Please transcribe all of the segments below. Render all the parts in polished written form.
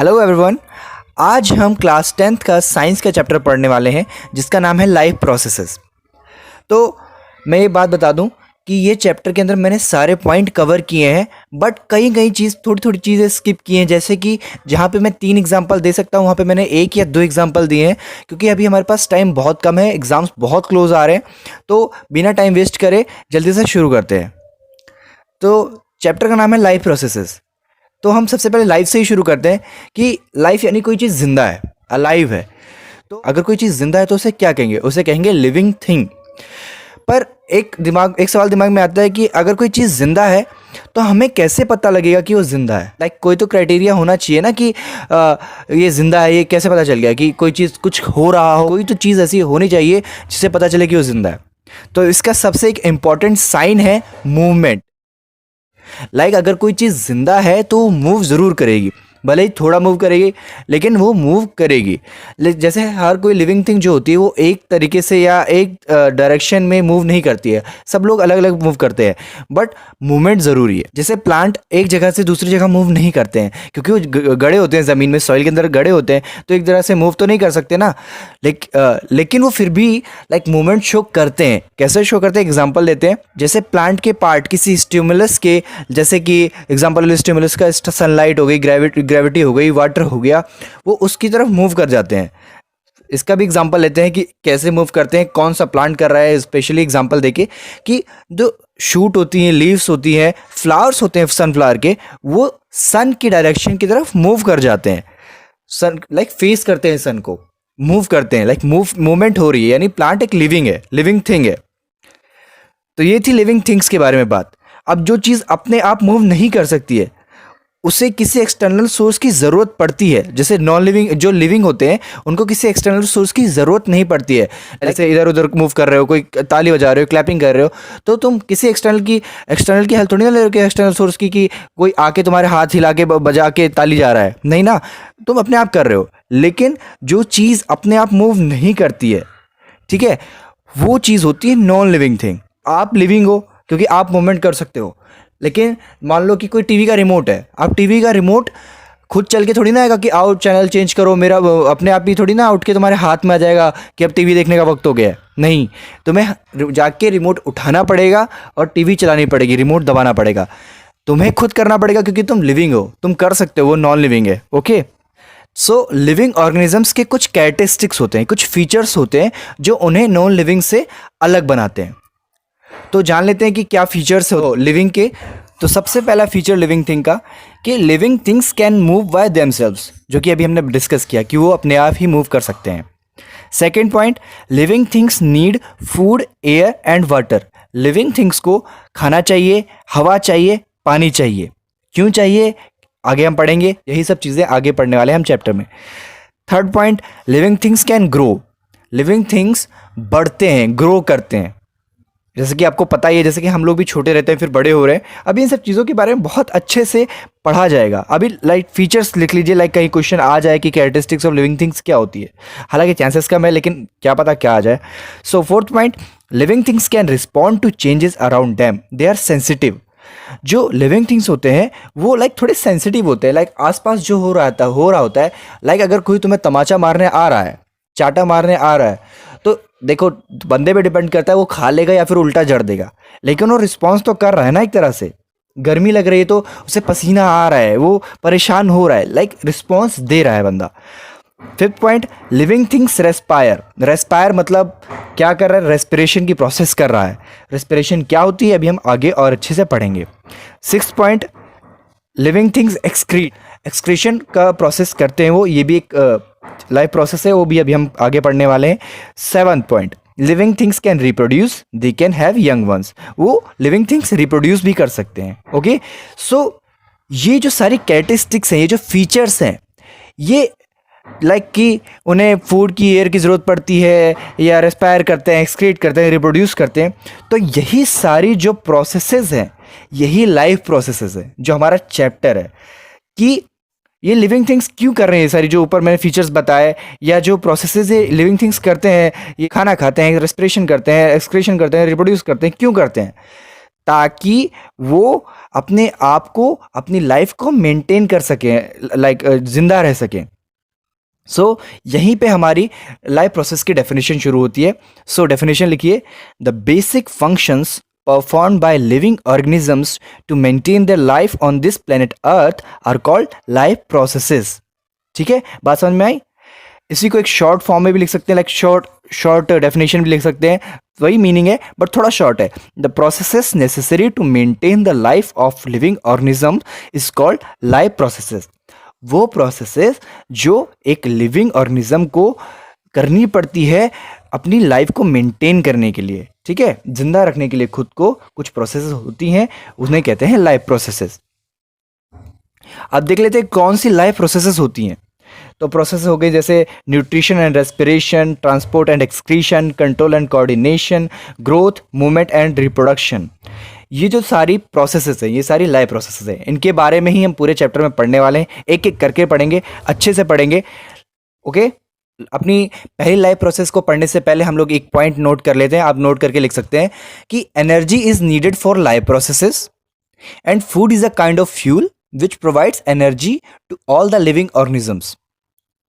Hello everyone. आज हम class 10th का साइंस का चैप्टर पढ़ने वाले हैं जिसका नाम है लाइफ प्रोसेसेस। तो मैं ये बात बता दूं कि ये चैप्टर के अंदर मैंने सारे पॉइंट कवर किए हैं, बट कई कई चीज़ थोड़ी थोड़ी चीज़ें स्किप की हैं। जैसे कि जहाँ पे मैं 3 एग्जांपल दे सकता हूँ वहाँ पे मैंने 1 या 2 एग्जांपल दिए हैं, क्योंकि अभी हमारे पास टाइम बहुत कम है, एग्ज़ाम्स बहुत क्लोज आ रहे हैं। तो बिना टाइम वेस्ट करे जल्दी से शुरू करते हैं। तो चैप्टर का नाम है लाइफ प्रोसेसेस। तो हम सबसे पहले लाइफ से ही शुरू करते हैं कि लाइफ यानी कोई चीज़ जिंदा है, अलाइव है। तो अगर कोई चीज़ जिंदा है तो उसे क्या कहेंगे? उसे कहेंगे लिविंग थिंग। पर एक सवाल दिमाग में आता है कि अगर कोई चीज़ जिंदा है तो हमें कैसे पता लगेगा कि वो जिंदा है? कोई तो क्राइटेरिया होना चाहिए ना कि ये जिंदा है। ये कैसे पता चल गया कि कोई चीज़ कुछ हो रहा हो? कोई तो चीज़ ऐसी होनी चाहिए जिससे पता चले कि वो जिंदा है। तो इसका सबसे एक इम्पॉर्टेंट साइन है मूवमेंट। अगर कोई चीज़ जिंदा है तो वो मूव ज़रूर करेगी, भले ही थोड़ा मूव करेगी लेकिन वो मूव करेगी। जैसे हर कोई लिविंग थिंग जो होती है वो एक तरीके से या एक डायरेक्शन में मूव नहीं करती है, सब लोग अलग अलग मूव करते हैं, बट मूवमेंट ज़रूरी है। जैसे प्लांट एक जगह से दूसरी जगह मूव नहीं करते हैं क्योंकि वो गड़े होते हैं ज़मीन में, सॉइल के अंदर गड़े होते हैं, तो एक जगह से मूव तो नहीं कर सकते ना। लेकिन वो फिर भी मूवमेंट शो करते हैं। कैसे शो करते हैं? एग्जाम्पल लेते हैं। जैसे प्लांट के पार्ट किसी स्टिमुलस के, जैसे कि एग्जाम्पल स्टिमुलस का सनलाइट हो गई, ग्रेविटी हो गई, वाटर हो गया, वो उसकी तरफ मूव कर जाते हैं। इसका भी एग्जांपल लेते हैं कि कैसे मूव करते हैं, कौन सा प्लांट कर रहा है। स्पेशली एग्जांपल देके कि जो शूट होती हैं, लीव्स होती हैं, फ्लावर्स होते हैं सनफ्लावर के, वो सन की डायरेक्शन की तरफ मूव कर जाते हैं। सन फेस करते हैं, सन को मूव करते हैं, मूवमेंट हो रही है, यानी प्लांट एक लिविंग है, लिविंग थिंग है। तो ये थी लिविंग थिंग्स के बारे में बात। अब जो चीज़ अपने आप मूव नहीं कर सकती है उसे किसी एक्सटर्नल सोर्स की ज़रूरत पड़ती है। जैसे नॉन लिविंग, जो लिविंग होते हैं उनको किसी एक्सटर्नल सोर्स की ज़रूरत नहीं पड़ती है। जैसे इधर उधर मूव कर रहे हो, कोई ताली बजा रहे हो, क्लैपिंग कर रहे हो, तो तुम किसी एक्सटर्नल की हेल्प थोड़ी ना ले रहे हो, एक्सटर्नल सोर्स की, कि कोई आके तुम्हारे हाथ हिला के बजा के ताली जा रहा है, नहीं ना, तुम अपने आप कर रहे हो। लेकिन जो चीज़ अपने आप मूव नहीं करती है, ठीक है, वो चीज़ होती है नॉन लिविंग थिंग। आप लिविंग हो क्योंकि आप मूवमेंट कर सकते हो, लेकिन मान लो कि कोई टीवी का रिमोट है, आप टीवी का रिमोट खुद चल के थोड़ी ना आएगा कि आओ चैनल चेंज करो, मेरा अपने आप ही थोड़ी ना उठ के तुम्हारे हाथ में आ जाएगा कि अब टीवी देखने का वक्त हो गया है। नहीं, तुम्हें जाके रिमोट उठाना पड़ेगा और टीवी चलानी पड़ेगी, रिमोट दबाना पड़ेगा, तुम्हें खुद करना पड़ेगा क्योंकि तुम लिविंग हो, तुम कर सकते हो, वो नॉन लिविंग है। ओके, सो लिविंग ऑर्गेनिजम्स के कुछ कैरेक्टरिस्टिक्स होते हैं, कुछ फीचर्स होते हैं जो उन्हें नॉन लिविंग से अलग बनाते हैं। तो जान लेते हैं कि क्या फीचर्स हो लिविंग के। तो सबसे पहला फीचर लिविंग थिंग का कि living things can move by themselves, जो कि अभी हमने डिस्कस किया कि वो अपने आप ही मूव कर सकते हैं। Second point, living things need food, air and water. Living things को खाना चाहिए, हवा चाहिए, पानी चाहिए। क्यों चाहिए आगे हम पढ़ेंगे, यही सब चीज़ें आगे पढ़ने वाले हैं हम चैप्टर में। Third point, living things can grow. Living things बढ़ते हैं, ग्रो करते हैं। जैसे कि आपको पता ही है, जैसे कि हम लोग भी छोटे रहते हैं फिर बड़े हो रहे हैं, अभी इन सब चीज़ों के बारे में बहुत अच्छे से पढ़ा जाएगा। अभी फीचर्स लिख लीजिए, कहीं क्वेश्चन आ जाए कि कैरेक्टरिस्टिक्स ऑफ लिविंग थिंग्स क्या होती है। हालांकि चांसेस कम है, लेकिन क्या पता क्या आ जाए। So fourth point, living things can respond to changes around them, they are sensitive. जो लिविंग थिंग्स होते हैं वो थोड़े सेंसिटिव होते हैं। आसपास जो हो रहा होता है, अगर कोई तुम्हें तमाचा मारने आ रहा है, चाटा मारने आ रहा है, तो देखो बंदे पे डिपेंड करता है, वो खा लेगा या फिर उल्टा जड़ देगा, लेकिन वो रिस्पॉन्स तो कर रहा है ना। एक तरह से गर्मी लग रही है तो उसे पसीना आ रहा है, वो परेशान हो रहा है, रिस्पॉन्स दे रहा है बंदा। Fifth point, living things respire. Respire मतलब क्या कर रहा है? रेस्पिरेशन की प्रोसेस कर रहा है। रेस्पिरेशन क्या होती है अभी हम आगे और अच्छे से पढ़ेंगे। Sixth point, living things excrete. Excretion का प्रोसेस करते हैं वो, ये भी एक लाइफ प्रोसेस है, वो भी अभी हम आगे पढ़ने वाले हैं। Seventh point, living things can reproduce, they can have young ones. वो लिविंग थिंग्स रिप्रोड्यूस भी कर सकते हैं। ओके, सो ये जो सारी कैरेक्टरिस्टिक्स हैं, ये जो फीचर्स हैं, ये कि उन्हें फूड की, एयर की ज़रूरत पड़ती है, या रेस्पायर करते हैं, एक्सक्रीट करते हैं, रिप्रोड्यूस करते हैं, तो यही सारी जो प्रोसेसेस हैं, यही लाइफ प्रोसेसेस हैं जो हमारा चैप्टर है। कि ये लिविंग थिंग्स क्यों कर रहे हैं, सारी जो ऊपर मैंने फीचर्स बताए, या जो प्रोसेसेस ये लिविंग थिंग्स करते हैं, ये खाना खाते हैं, रेस्पिरेशन करते हैं, एक्सक्रीशन करते हैं, रिप्रोड्यूस करते हैं, क्यों करते हैं? ताकि वो अपने आप को, अपनी लाइफ को मेंटेन कर सके, लाइक जिंदा रह सके। सो यहीं पे हमारी लाइफ प्रोसेस की डेफिनेशन शुरू होती है। सो डेफिनेशन लिखिए, the basic functions performed by living organisms to maintain their life on this planet earth are called life processes। ठीक है, बात समझ में आई? इसी को एक शॉर्ट फॉर्म में भी लिख सकते हैं, लाइक शॉर्ट डेफिनेशन भी लिख सकते हैं, वही मीनिंग है बट थोड़ा शॉर्ट है। The processes necessary to maintain the life of living organism is called life processes. वो प्रोसेसेस जो एक लिविंग ऑर्गेनिज्म को करनी पड़ती है अपनी लाइफ को मेंटेन करने के लिए, ठीक है, जिंदा रखने के लिए खुद को, कुछ प्रोसेसेस होती हैं, उन्हें कहते हैं लाइफ प्रोसेसेस। अब देख लेते हैं कौन सी लाइफ प्रोसेसेस होती हैं। तो प्रोसेस हो गई जैसे nutrition and respiration, transport and excretion, control and coordination, growth, movement and reproduction. ये जो सारी प्रोसेसेस है, ये सारी लाइफ प्रोसेसेस है, इनके बारे में ही हम पूरे चैप्टर में पढ़ने वाले हैं, एक एक करके पढ़ेंगे, अच्छे से पढ़ेंगे। ओके, अपनी पहली लाइफ प्रोसेस को पढ़ने से पहले हम लोग एक पॉइंट नोट कर लेते हैं। आप नोट करके लिख सकते हैं कि energy is needed for life processes and food is a kind of fuel which provides energy to all the living organisms.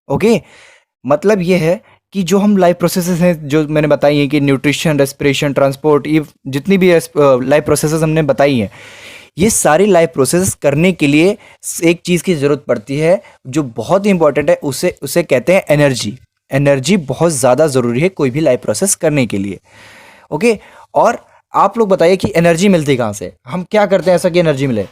Okay, मतलब ये है कि जो हम लाइफ प्रोसेसेस हैं जो मैंने बताई हैं कि न्यूट्रिशन, रेस्पिरेशन, ट्रांसपोर्ट, ये जितनी भी लाइफ प्रोसेसेस हमने बताई हैं, ये सारी लाइफ प्रोसेस करने के लिए एक चीज़ की ज़रूरत पड़ती है जो बहुत ही इंपॉर्टेंट है, उसे कहते हैं एनर्जी। एनर्जी बहुत ज़्यादा ज़रूरी है कोई भी लाइफ प्रोसेस करने के लिए। ओके, और आप लोग बताइए कि एनर्जी मिलती कहाँ से? हम क्या करते हैं ऐसा कि एनर्जी मिले?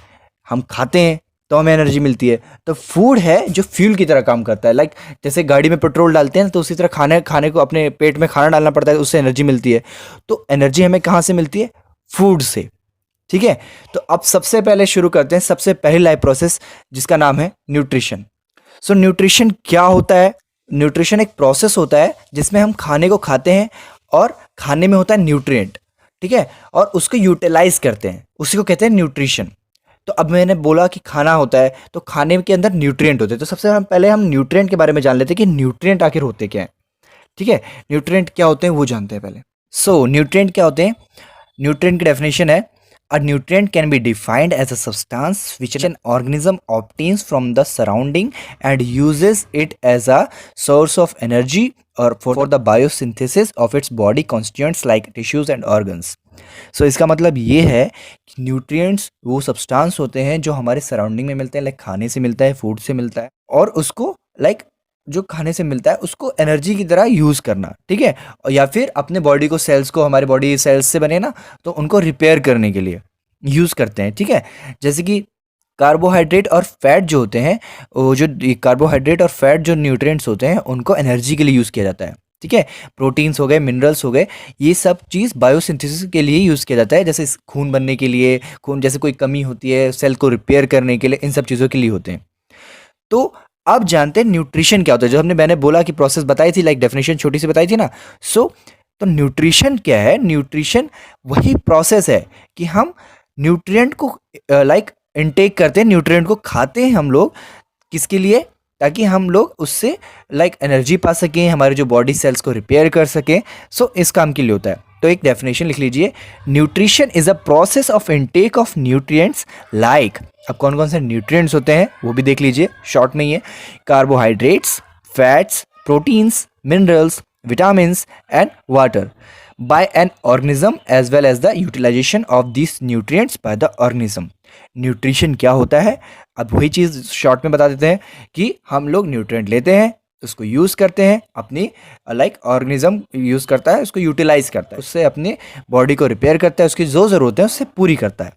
हम खाते हैं तो हमें एनर्जी मिलती है। तो फूड है जो फ्यूल की तरह काम करता है, लाइक जैसे गाड़ी में पेट्रोल डालते हैं तो उसी तरह खाने को अपने पेट में खाना डालना पड़ता है, उससे एनर्जी मिलती है। तो एनर्जी हमें कहाँ से मिलती है? फूड से। ठीक है, तो अब सबसे पहले शुरू करते हैं सबसे पहली लाइफ प्रोसेस जिसका नाम है न्यूट्रिशन। सो न्यूट्रिशन क्या होता है? न्यूट्रिशन एक प्रोसेस होता है जिसमें हम खाने को खाते हैं और खाने में होता है न्यूट्रिएंट, ठीक है, और उसको यूटिलाइज करते हैं, उसी को कहते हैं न्यूट्रिशन। तो अब मैंने बोला कि खाना होता है तो खाने के अंदर न्यूट्रिएंट होते हैं, तो सबसे पहले हम न्यूट्रिएंट के बारे में जान लेते हैं कि न्यूट्रिएंट आखिर होते क्या है। ठीक है, न्यूट्रिएंट क्या होते हैं वो जानते हैं पहले। सो न्यूट्रिएंट क्या होते हैं? न्यूट्रिएंट की डेफिनेशन है, a nutrient can be defined as a substance which an organism obtains from the surrounding and uses it as a source of energy or for the biosynthesis of its body constituents like tissues and organs। So इसका मतलब ये है कि nutrients वो substance होते हैं जो हमारे सराउंडिंग में मिलते हैं, लाइक खाने से मिलता है, फूड से मिलता है, और उसको लाइक जो खाने से मिलता है उसको एनर्जी की तरह यूज़ करना, ठीक है, या फिर अपने बॉडी को, सेल्स को, हमारी बॉडी सेल्स से बने ना, तो उनको रिपेयर करने के लिए यूज़ करते हैं। ठीक है, जैसे कि कार्बोहाइड्रेट और फैट जो होते हैं, वो जो कार्बोहाइड्रेट और फैट जो न्यूट्रिएंट्स होते हैं उनको एनर्जी के लिए यूज़ किया जाता है। ठीक है, प्रोटीन्स हो गए, मिनरल्स हो गए, ये सब चीज़ बायोसिंथेसिस के लिए यूज़ किया जाता है, जैसे खून बनने के लिए, खून जैसे कोई कमी होती है सेल को रिपेयर करने के लिए, इन सब चीज़ों के लिए होते हैं। तो अब जानते हैं न्यूट्रिशन क्या होता है, जो मैंने बोला कि प्रोसेस बताई थी, लाइक डेफिनेशन छोटी सी बताई थी ना। तो न्यूट्रिशन क्या है? न्यूट्रिशन वही प्रोसेस है कि हम न्यूट्रिएंट को लाइक इनटेक करते हैं, न्यूट्रिएंट को खाते हैं हम लोग, किसके लिए? ताकि हम लोग उससे लाइक एनर्जी पा सकें, हमारे जो बॉडी सेल्स को रिपेयर कर सकें। सो इस काम के लिए होता है। तो एक डेफिनेशन लिख लीजिए, nutrition is a process of intake of nutrients like, अब कौन कौन से न्यूट्रिएंट्स होते हैं वो भी देख लीजिए, शॉर्ट में ही है, carbohydrates, fats, proteins, minerals, vitamins and water by an organism as well as the utilization of these nutrients by the organism। Nutrition क्या होता है? अब वही चीज़ शॉर्ट में बता देते हैं कि हम लोग न्यूट्रिएंट लेते हैं, उसको यूज़ करते हैं, अपनी लाइक ऑर्गेनिज्म यूज़ करता है, उसको यूटिलाइज करता है, उससे अपने बॉडी को रिपेयर करता है, उसकी जो ज़रूरत है उससे पूरी करता है।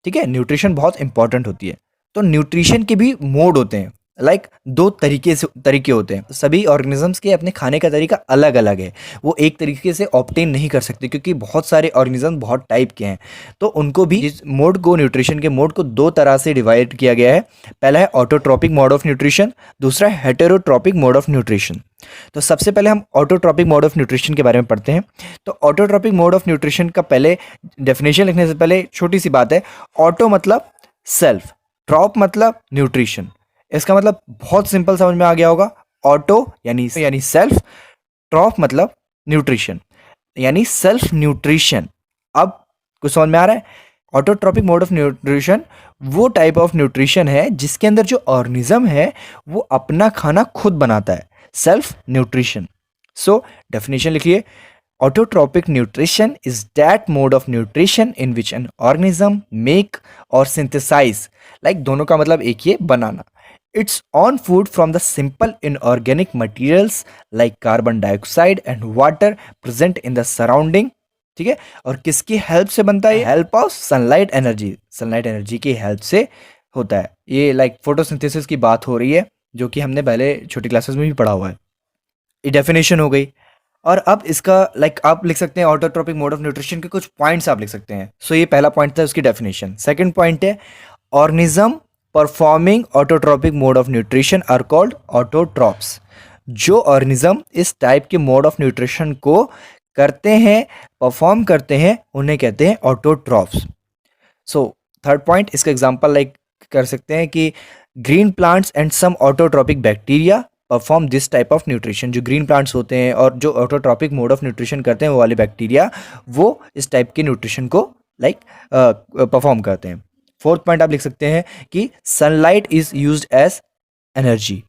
ठीक है, न्यूट्रिशन बहुत इंपॉर्टेंट होती है। तो न्यूट्रिशन के भी मोड होते हैं, लाइक दो तरीके होते हैं। सभी ऑर्गेनिजम्स के अपने खाने का तरीका अलग अलग है, वो एक तरीके से ऑब्टेन नहीं कर सकते क्योंकि बहुत सारे ऑर्गेनिज्म बहुत टाइप के हैं। तो उनको भी इस मोड को, न्यूट्रिशन के मोड को दो तरह से डिवाइड किया गया है। पहला है ऑटोट्रॉपिक मोड ऑफ न्यूट्रिशन, दूसरा है हेटेरोट्रॉपिक मोड ऑफ न्यूट्रिशन। तो सबसे पहले हम ऑटोट्रॉपिक मोड ऑफ न्यूट्रिशन के बारे में पढ़ते हैं। तो ऑटोट्रॉपिक मोड ऑफ न्यूट्रिशन का पहले डेफिनेशन लिखने से पहले छोटी सी बात है, ऑटो मतलब सेल्फ, ट्रॉप मतलब न्यूट्रिशन। इसका मतलब बहुत सिंपल समझ में आ गया होगा, ऑटो यानी सेल्फ, ट्रॉप मतलब न्यूट्रिशन यानी सेल्फ न्यूट्रिशन। अब कुछ समझ में आ रहा है? ऑटोट्रॉपिक मोड ऑफ न्यूट्रिशन वो टाइप ऑफ न्यूट्रिशन है जिसके अंदर जो ऑर्गेनिज्म है वो अपना खाना खुद बनाता है, सेल्फ न्यूट्रिशन। सो डेफिनेशन लिखिए, autotrophic nutrition is that mode of nutrition in which an organism make or synthesize, like दोनों का मतलब एक ही है, बनाना, its own food from the simple inorganic materials like carbon dioxide and water present in the surrounding। ठीक है, और किसकी help से बनता है? Help of sunlight energy, sunlight energy की हेल्प से होता है ये। लाइक फोटोसिंथेसिस की बात हो रही है जो कि हमने पहले छोटी क्लासेस में भी पढ़ा हुआ है। ये डेफिनेशन हो गई। और अब इसका आप लिख सकते हैं ऑटोट्रॉपिक मोड ऑफ न्यूट्रिशन के कुछ पॉइंट्स आप लिख सकते हैं। सो ये पहला पॉइंट था उसकी डेफिनेशन। सेकंड पॉइंट है organism performing autotrophic mode of nutrition are called autotrophs. जो ऑर्गेनिज्म इस टाइप के मोड ऑफ न्यूट्रिशन को करते हैं, परफॉर्म करते हैं, उन्हें कहते हैं ऑटोट्रॉप्स। सो थर्ड पॉइंट, इसका एग्जांपल कर सकते हैं कि green plants and some autotrophic bacteria perform this type of nutrition. जो ग्रीन प्लांट्स होते हैं और जो ऑटोट्रॉपिक मोड ऑफ न्यूट्रिशन करते हैं वो वाले बैक्टीरिया वो इस टाइप के न्यूट्रिशन को परफॉर्म करते हैं। फोर्थ पॉइंट आप लिख सकते हैं कि sunlight is used as energy.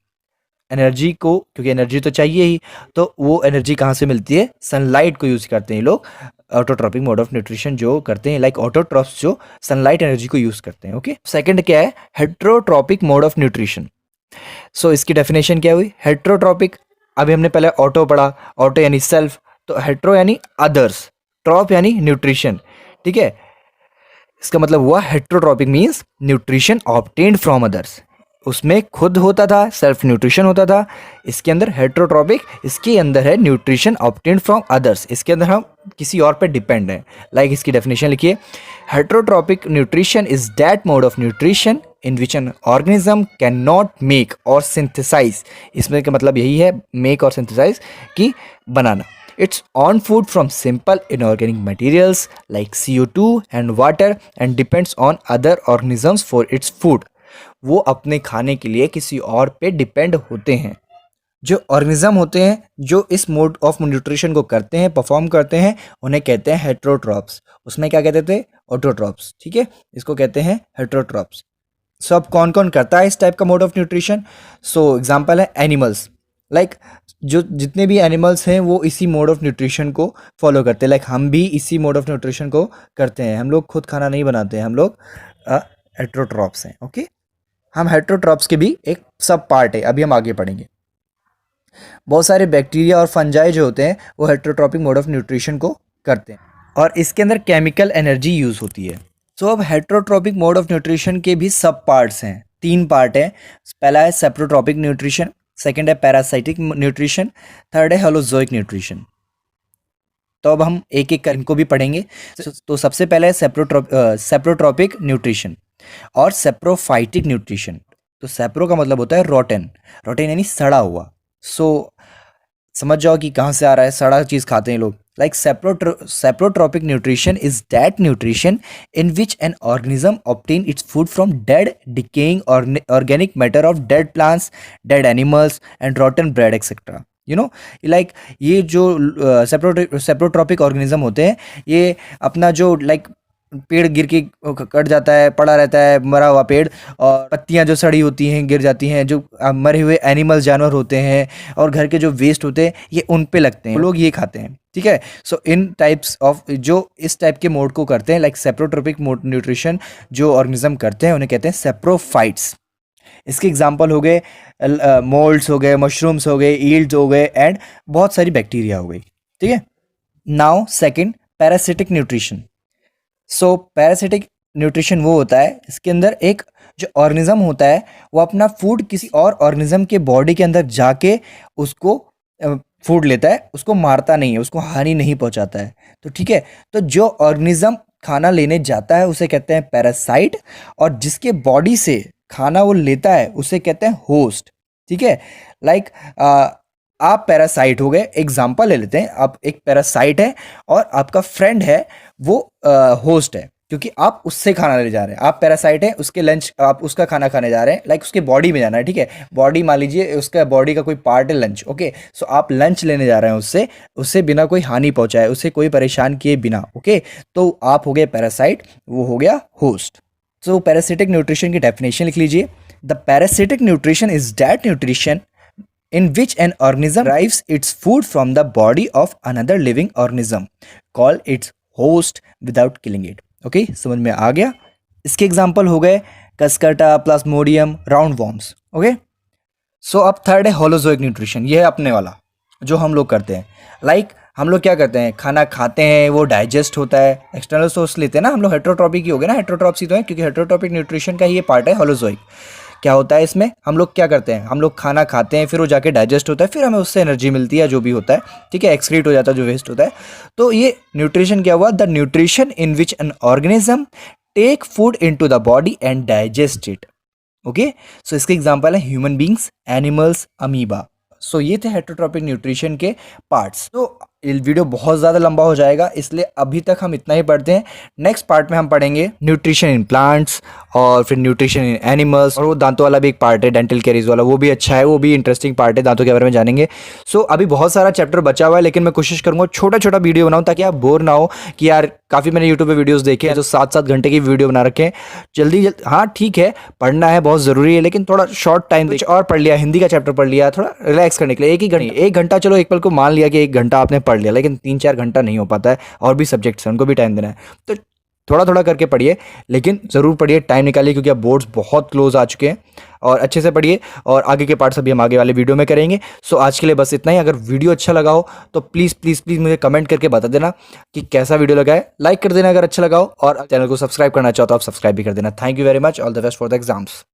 Energy को, क्योंकि एनर्जी तो चाहिए ही, तो वो एनर्जी कहाँ से मिलती है? सनलाइट को यूज़ करते हैं लोग ऑटोट्रॉपिक मोड ऑफ न्यूट्रिशन जो करते हैं, लाइक ऑटोट्रॉप्स जो सनलाइट एनर्जी को यूज़ करते हैं। ओके, सेकंड क्या है? Heterotrophic mode of nutrition. So इसकी डेफिनेशन क्या हुई? हेट्रोट्रॉपिक, अभी हमने पहले ऑटो पढ़ा, ऑटो यानी सेल्फ, तो हेट्रो यानी अदर्स, ट्रॉप यानी न्यूट्रिशन। ठीक है, इसका मतलब हुआ heterotrophic means nutrition obtained from others. उसमें खुद होता था, सेल्फ न्यूट्रिशन होता था। इसके अंदर हेट्रोट्रॉपिक, इसके अंदर है न्यूट्रिशन ऑब्टेन्ड फ्रॉम अदर्स, इसके अंदर हम किसी और पे डिपेंड हैं। लाइक इसकी डेफिनेशन लिखिए, heterotrophic nutrition is that mode of nutrition in which an organism can not make और सिंथेसाइज। इसमें का मतलब यही है, मेक और सिंथेसाइज की बनाना। Its own food from simple inorganic materials like CO2 and water and depends on other organisms for its food. वो अपने खाने के लिए किसी और पे डिपेंड होते हैं। जो ऑर्गेनिज्म होते हैं जो इस मोड ऑफ न्यूट्रिशन को करते हैं, परफॉर्म करते हैं, उन्हें कहते हैं हेट्रोट्रॉप्स। उसमें क्या कहते थे? ऑटोट्रॉप्स। ठीक है, इसको कहते हैं हेट्रोट्रॉप्स। सो अब कौन कौन करता है इस टाइप का mode of nutrition? So example है एनिमल्स। लाइक जो जितने भी एनिमल्स हैं वो इसी मोड ऑफ न्यूट्रिशन को फॉलो करते हैं। लाइक हम भी इसी मोड ऑफ न्यूट्रिशन को करते हैं। हम लोग खुद खाना नहीं बनाते हैं, हम लोग हेट्रोट्रॉप्स हैं। ओके, हम हेट्रोट्रॉप्स के भी एक सब पार्ट है, अभी हम आगे पढ़ेंगे। बहुत सारे बैक्टीरिया और फंजाई जो होते हैं वो हेट्रोट्रॉपिक मोड ऑफ न्यूट्रिशन को करते हैं और इसके अंदर केमिकल एनर्जी यूज़ होती है। सो अब हेट्रोट्रॉपिक मोड ऑफ न्यूट्रिशन के भी सब पार्ट्स हैं, 3 पार्ट है। पहला है सेप्रोट्रॉपिक न्यूट्रिशन, सेकंड है पैरासाइटिक न्यूट्रिशन, थर्ड है होलोजोइक न्यूट्रिशन। तो अब हम एक एक कर इनको भी पढ़ेंगे। तो सबसे पहले है सेप्रोट्रॉपिक न्यूट्रिशन और सेप्रोफाइटिक न्यूट्रिशन। तो सेप्रो का मतलब होता है रोटन, रोटन यानी सड़ा हुआ। सो समझ जाओ कि कहाँ से आ रहा है, सड़ा चीज़ खाते हैं लोग। Like saprotrophic nutrition is that nutrition in which an organism obtain its food from dead decaying organic matter of dead plants, dead animals and रॉटन bread etcetera. You know, like ये जो सेप्रोट्रॉपिक ऑर्गेनिज्म होते हैं, ये अपना जो पेड़ गिर के कट जाता है, पड़ा रहता है मरा हुआ पेड़, और पत्तियां जो सड़ी होती हैं गिर जाती हैं, जो मरे हुए एनिमल जानवर होते हैं और घर के जो वेस्ट होते हैं ये उन पे लगते हैं, लोग ये खाते हैं। ठीक है, सो इन टाइप्स ऑफ जो इस टाइप के मोड को करते हैं, लाइक सेप्रोट्रॉपिक मोड न्यूट्रिशन जो ऑर्गेनिज्म करते हैं उन्हें कहते हैं सेप्रोफाइट्स। इसके एग्जाम्पल हो गए मोल्ड्स हो गए, मशरूम्स हो गए, ईल्ड्स हो गए एंड बहुत सारी बैक्टीरिया हो गई। ठीक है, नाउ सेकेंड, पैरासिटिक न्यूट्रिशन। सो पैरासिटिक न्यूट्रिशन वो होता है इसके अंदर एक जो ऑर्गेनिज्म होता है वो अपना फूड किसी और ऑर्गेनिज्म के बॉडी के अंदर जाके उसको फूड लेता है, उसको मारता नहीं है, उसको हानि नहीं पहुंचाता है। तो ठीक है, तो जो ऑर्गेनिज्म खाना लेने जाता है उसे कहते हैं पैरासाइट, और जिसके बॉडी से खाना वो लेता है उसे कहते हैं होस्ट। ठीक है, लाइक आप पैरासाइट हो गए, एग्जाम्पल ले लेते हैं, आप एक पैरासाइट है और आपका फ्रेंड है वो होस्ट है। क्योंकि आप उससे खाना ले जा रहे हैं, आप पैरासाइट हैं, उसके लंच आप उसका खाना खाने जा रहे हैं, लाइक उसके बॉडी में जाना है, ठीक है, बॉडी मान लीजिए उसका बॉडी का कोई पार्ट है लंच, ओके, सो आप लंच लेने जा रहे हैं उससे, उससे बिना कोई हानि पहुंचाए, उससे कोई परेशान किए बिना, ओके, तो आप हो गए पैरासाइट, वो हो गया होस्ट। सो पैरासिटिक न्यूट्रिशन की डेफिनेशन लिख लीजिए। The parasitic nutrition is that nutrition in which an organism derives its food from the body of another living organism, call its host without killing it। Okay, समझ में आ गया। इसके example हो गए Cuscuta, Plasmodium, roundworms. Okay, so अब third है holozoic nutrition, ये है अपने वाला जो हम लोग करते हैं। लाइक हम लोग क्या करते हैं, खाना खाते हैं, वो डाइजेस्ट होता है, एक्सटर्नल सोर्स लेते हैं ना हम लोग, हेट्रोट्रॉपिक ही हो गए ना, हेट्रोट्रॉप्स ही तो है, क्योंकि हेट्रोट्रॉपिक न्यूट्रिशन का ही ये पार्ट है होलोजोइक। क्या होता है इसमें, हम लोग क्या करते हैं, हम लोग खाना खाते हैं, फिर वो जाके डाइजेस्ट होता है, फिर हमें उससे एनर्जी मिलती है, जो भी होता है, ठीक है, एक्सक्रीट हो जाता है जो वेस्ट होता है। तो ये न्यूट्रिशन क्या हुआ, the nutrition in which an organism take food into the body and digest it. Okay, so इसके एग्जांपल है human beings, animals, amoeba. So ये थे हेट्रोट्रॉपिक न्यूट्रिशन के पार्ट्स। तो ये वीडियो बहुत ज़्यादा लंबा हो जाएगा, इसलिए अभी तक हम इतना ही पढ़ते हैं। नेक्स्ट पार्ट में हम पढ़ेंगे न्यूट्रिशन इन प्लांट्स और फिर न्यूट्रिशन इन एनिमल्स, और वो दांतों वाला भी एक पार्ट है, डेंटल कैरीज वाला, वो भी अच्छा है, वो भी इंटरेस्टिंग पार्ट है, दांतों के बारे में जानेंगे। सो अभी बहुत सारा चैप्टर बचा हुआ है, लेकिन मैं कोशिश करूँगा छोटा छोटा वीडियो बनाऊँ, ताकि आप बोर ना हो कि यार काफ़ी मैंने यूट्यूब पे वीडियोस देखे हैं जो 7-7 घंटे की वीडियो बना रखे हैं, जल्दी हाँ ठीक है, पढ़ना है बहुत ज़रूरी है, लेकिन थोड़ा शॉर्ट टाइम कुछ और पढ़ लिया, हिंदी का चैप्टर पढ़ लिया, थोड़ा रिलैक्स करने के लिए, एक घंटा चलो एक पल को मान लिया कि 1 घंटा आपने पढ़ लिया, लेकिन 3-4 घंटा नहीं हो पाता है, और भी सब्जेक्ट्स हैं उनको भी टाइम देना है, तो थोड़ा थोड़ा करके पढ़िए, लेकिन ज़रूर पढ़िए, टाइम निकालिए, क्योंकि अब बोर्ड्स बहुत क्लोज आ चुके हैं, और अच्छे से पढ़िए, और आगे के पार्ट्स अभी हम आगे वाले वीडियो में करेंगे। सो आज के लिए बस इतना ही। अगर वीडियो अच्छा लगा हो तो प्लीज़ प्लीज़ प्लीज़ मुझे कमेंट करके बता देना कि कैसा वीडियो लगा है, लाइक कर देना अगर अच्छा लगा हो, और चैनल को सब्सक्राइब करना चाहो तो आप सब्सक्राइब भी कर देना। Thank you very much, all the best for the exams.